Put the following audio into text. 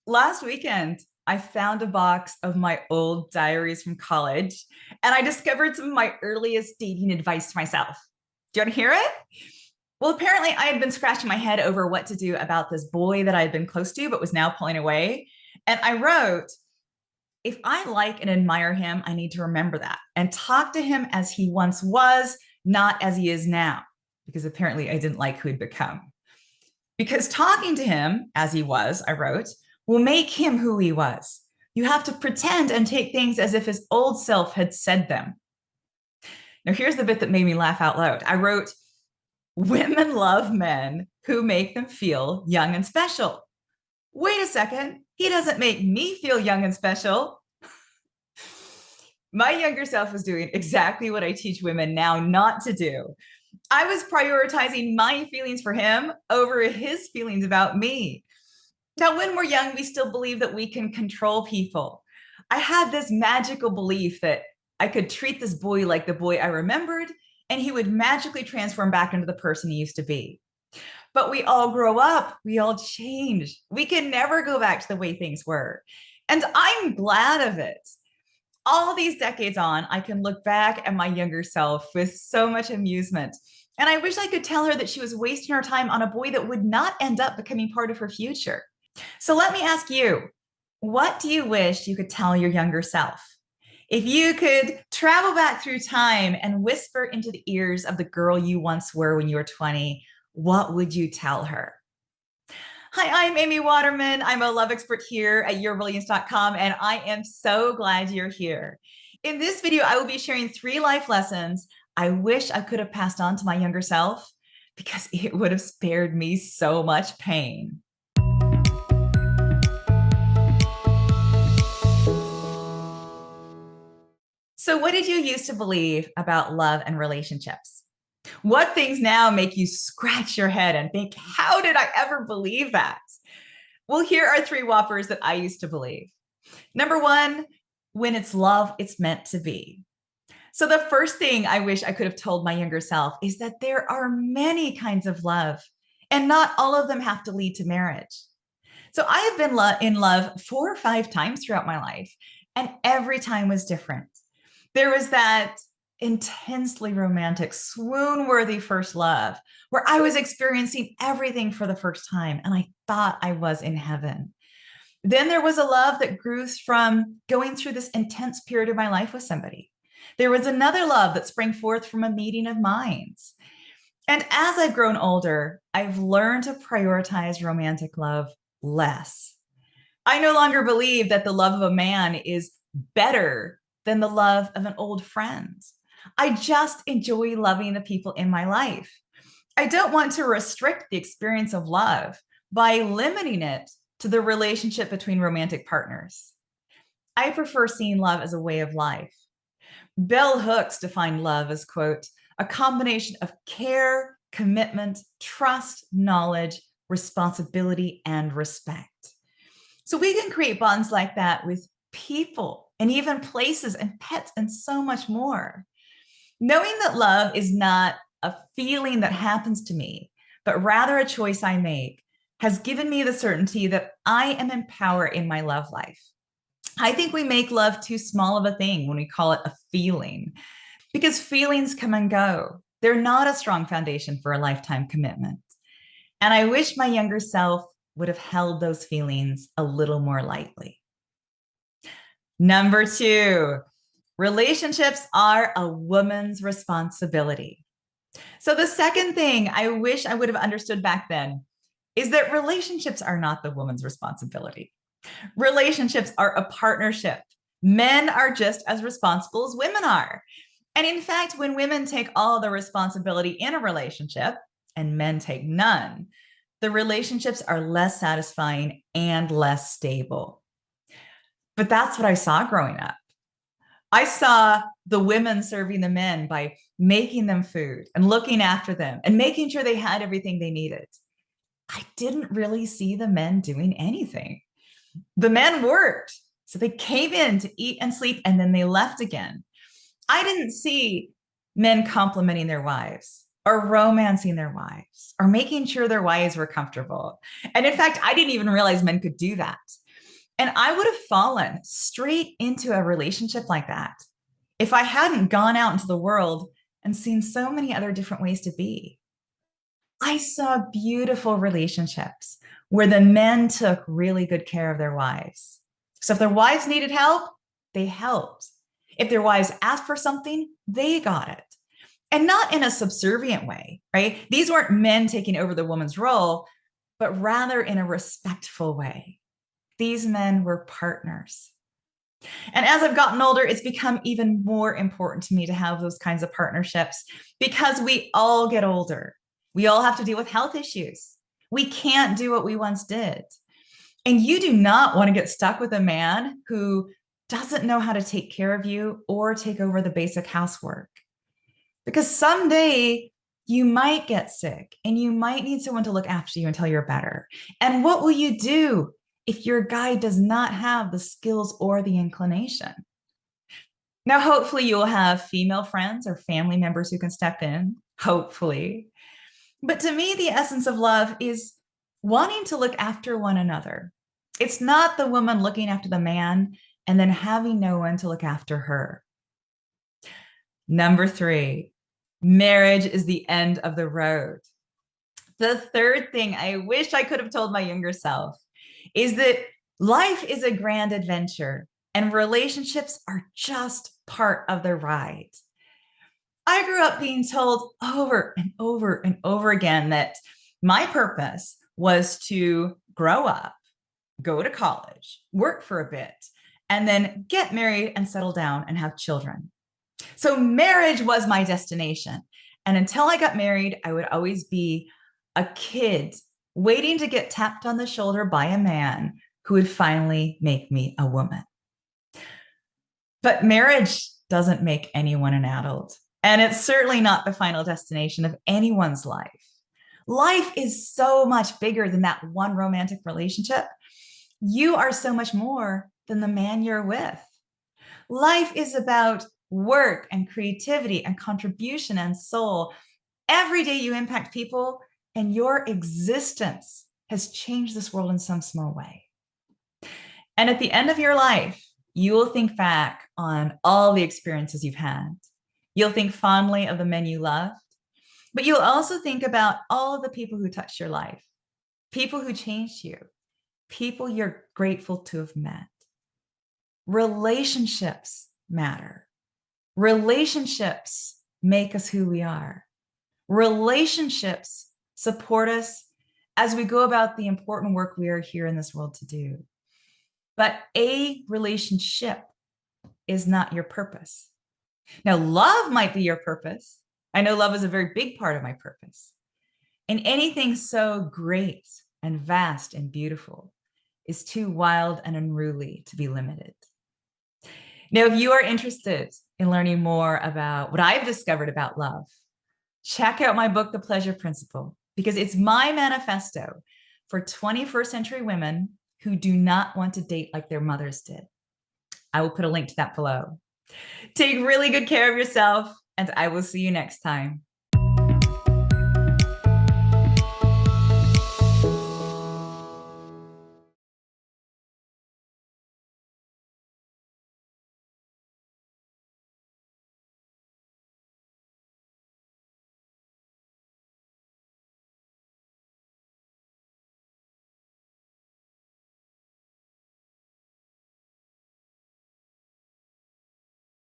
Last weekend, I found a box of my old diaries from college and I discovered some of my earliest dating advice to myself. Do you want to hear it? Well, apparently, I had been scratching my head over what to do about this boy that I had been close to, but was now pulling away. And I wrote, if I like and admire him, I need to remember that and talk to him as he once was, not as he is now, because apparently I didn't like who he'd become. Because talking to him as he was, I wrote, will make him who he was. You have to pretend and take things as if his old self had said them. Now, here's the bit that made me laugh out loud. I wrote, women love men who make them feel young and special. Wait a second, he doesn't make me feel young and special. My younger self was doing exactly what I teach women now not to do. I was prioritizing my feelings for him over his feelings about me. Now, when we're young, we still believe that we can control people. I had this magical belief that I could treat this boy like the boy I remembered, and he would magically transform back into the person he used to be. But we all grow up, we all change. We can never go back to the way things were. And I'm glad of it. All these decades on, I can look back at my younger self with so much amusement. And I wish I could tell her that she was wasting her time on a boy that would not end up becoming part of her future. So let me ask you, what do you wish you could tell your younger self? If you could travel back through time and whisper into the ears of the girl you once were when you were 20, what would you tell her? Hi, I'm Amy Waterman. I'm a love expert here at yourbrilliance.com, and I am so glad you're here. In this video, I will be sharing 3 life lessons I wish I could have passed on to my younger self because it would have spared me so much pain. So, what did you used to believe about love and relationships? What things now make you scratch your head and think, how did I ever believe that? Well, here are 3 whoppers that I used to believe. Number 1, when it's love, it's meant to be. So, the first thing I wish I could have told my younger self is that there are many kinds of love, and not all of them have to lead to marriage. So, I have been in love 4 or 5 times throughout my life, and every time was different. There was that intensely romantic, swoon worthy first love where I was experiencing everything for the first time and I thought I was in heaven. Then there was a love that grew from going through this intense period of my life with somebody. There was another love that sprang forth from a meeting of minds. And as I've grown older, I've learned to prioritize romantic love less. I no longer believe that the love of a man is better than the love of an old friend. I just enjoy loving the people in my life. I don't want to restrict the experience of love by limiting it to the relationship between romantic partners. I prefer seeing love as a way of life. Bell Hooks defined love as, quote, a combination of care, commitment, trust, knowledge, responsibility, and respect. So we can create bonds like that with people and even places and pets and so much more. Knowing that love is not a feeling that happens to me, but rather a choice I make, has given me the certainty that I am in power in my love life. I think we make love too small of a thing when we call it a feeling, because feelings come and go. They're not a strong foundation for a lifetime commitment. And I wish my younger self would have held those feelings a little more lightly. Number 2, relationships are a woman's responsibility. So the second thing I wish I would have understood back then is that relationships are not the woman's responsibility. Relationships are a partnership. Men are just as responsible as women are. And in fact, when women take all the responsibility in a relationship and men take none, the relationships are less satisfying and less stable. But that's what I saw growing up. I saw the women serving the men by making them food and looking after them and making sure they had everything they needed. I didn't really see the men doing anything. The men worked, so they came in to eat and sleep, and then they left again. I didn't see men complimenting their wives or romancing their wives or making sure their wives were comfortable. And in fact, I didn't even realize men could do that. And I would have fallen straight into a relationship like that if I hadn't gone out into the world and seen so many other different ways to be. I saw beautiful relationships where the men took really good care of their wives. So if their wives needed help, they helped. If their wives asked for something, they got it. And not in a subservient way, right? These weren't men taking over the woman's role, but rather in a respectful way. These men were partners. And as I've gotten older, it's become even more important to me to have those kinds of partnerships because we all get older. We all have to deal with health issues. We can't do what we once did. And you do not want to get stuck with a man who doesn't know how to take care of you or take over the basic housework. Because someday you might get sick and you might need someone to look after you until you're better. And what will you do if your guy does not have the skills or the inclination? Now, hopefully, you'll have female friends or family members who can step in, hopefully. But to me, the essence of love is wanting to look after one another. It's not the woman looking after the man and then having no one to look after her. Number 3, marriage is the end of the road. The third thing I wish I could have told my younger self is that life is a grand adventure and relationships are just part of the ride. I grew up being told over and over and over again that my purpose was to grow up, go to college, work for a bit, and then get married and settle down and have children. So marriage was my destination. And until I got married, I would always be a kid waiting to get tapped on the shoulder by a man who would finally make me a woman. But marriage doesn't make anyone an adult. And it's certainly not the final destination of anyone's life. Life is so much bigger than that one romantic relationship. You are so much more than the man you're with. Life is about work and creativity and contribution and soul. Every day you impact people, and your existence has changed this world in some small way. And at the end of your life, you will think back on all the experiences you've had. You'll think fondly of the men you loved, but you'll also think about all of the people who touched your life, people who changed you, people you're grateful to have met. Relationships matter. Relationships make us who we are. Relationships support us as we go about the important work we are here in this world to do. But a relationship is not your purpose. Now, love might be your purpose. I know love is a very big part of my purpose. And anything so great and vast and beautiful is too wild and unruly to be limited. Now, if you are interested in learning more about what I've discovered about love, check out my book, The Pleasure Principle, because it's my manifesto for 21st century women who do not want to date like their mothers did. I will put a link to that below. Take really good care of yourself, and I will see you next time.